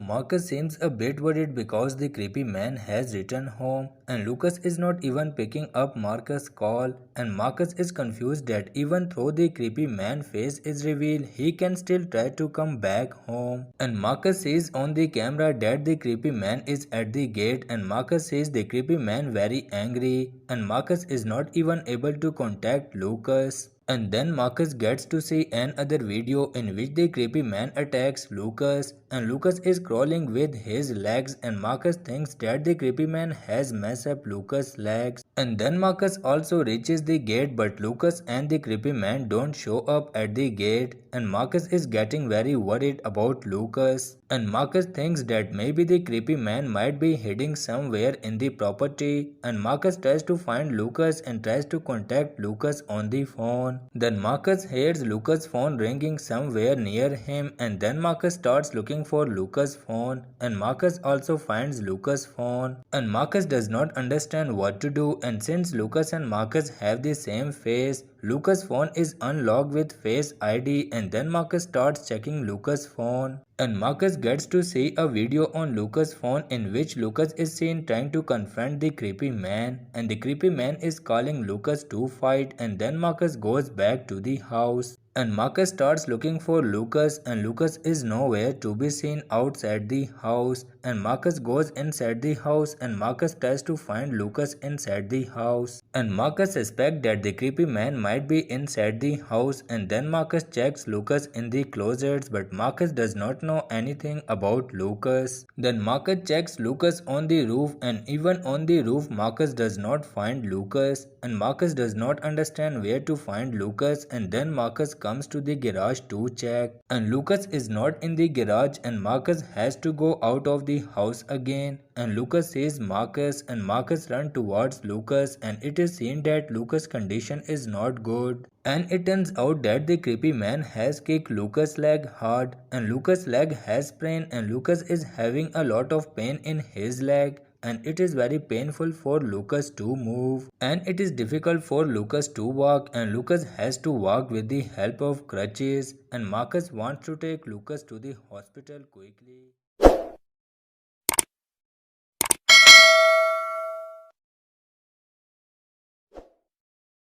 Marcus seems a bit worried because the creepy man has returned home and Lucas is not even picking up Marcus' call, and Marcus is confused that even though the creepy man's face is revealed, he can still try to come back home. And Marcus sees on the camera that the creepy man is at the gate, and Marcus sees the creepy man very angry, and Marcus is not even able to contact Lucas. And then Marcus gets to see another video in which the creepy man attacks Lucas, and Lucas is crawling with his legs, and Marcus thinks that the creepy man has messed up Lucas' legs. And then Marcus also reaches the gate, but Lucas and the creepy man don't show up at the gate, and Marcus is getting very worried about Lucas. And Marcus thinks that maybe the creepy man might be hiding somewhere in the property, and Marcus tries to find Lucas and tries to contact Lucas on the phone. Then Marcus hears Lucas' phone ringing somewhere near him, and then Marcus starts looking for Lucas' phone, and Marcus also finds Lucas' phone. And Marcus does not understand what to do, and since Lucas and Marcus have the same face, Lucas' phone is unlocked with Face ID, and then Marcus starts checking Lucas' phone. And Marcus gets to see a video on Lucas' phone in which Lucas is seen trying to confront the creepy man, and the creepy man is calling Lucas to fight, and then Marcus goes back to the house. And Marcus starts looking for Lucas, and Lucas is nowhere to be seen outside the house. And Marcus goes inside the house, and Marcus tries to find Lucas inside the house. And Marcus suspects that the creepy man might be inside the house, and then Marcus checks Lucas in the closets, but Marcus does not know anything about Lucas. Then Marcus checks Lucas on the roof, and even on the roof Marcus does not find Lucas, and Marcus does not understand where to find Lucas. And then Marcus comes to the garage to check, and Lucas is not in the garage, and Marcus has to go out of the house again. And Lucas sees Marcus, and Marcus runs towards Lucas, and it is seen that Lucas' condition is not good. And it turns out that the creepy man has kicked Lucas' leg hard, and Lucas' leg has sprained, and Lucas is having a lot of pain in his leg, and it is very painful for Lucas to move, and it is difficult for Lucas to walk, and Lucas has to walk with the help of crutches, and Marcus wants to take Lucas to the hospital quickly.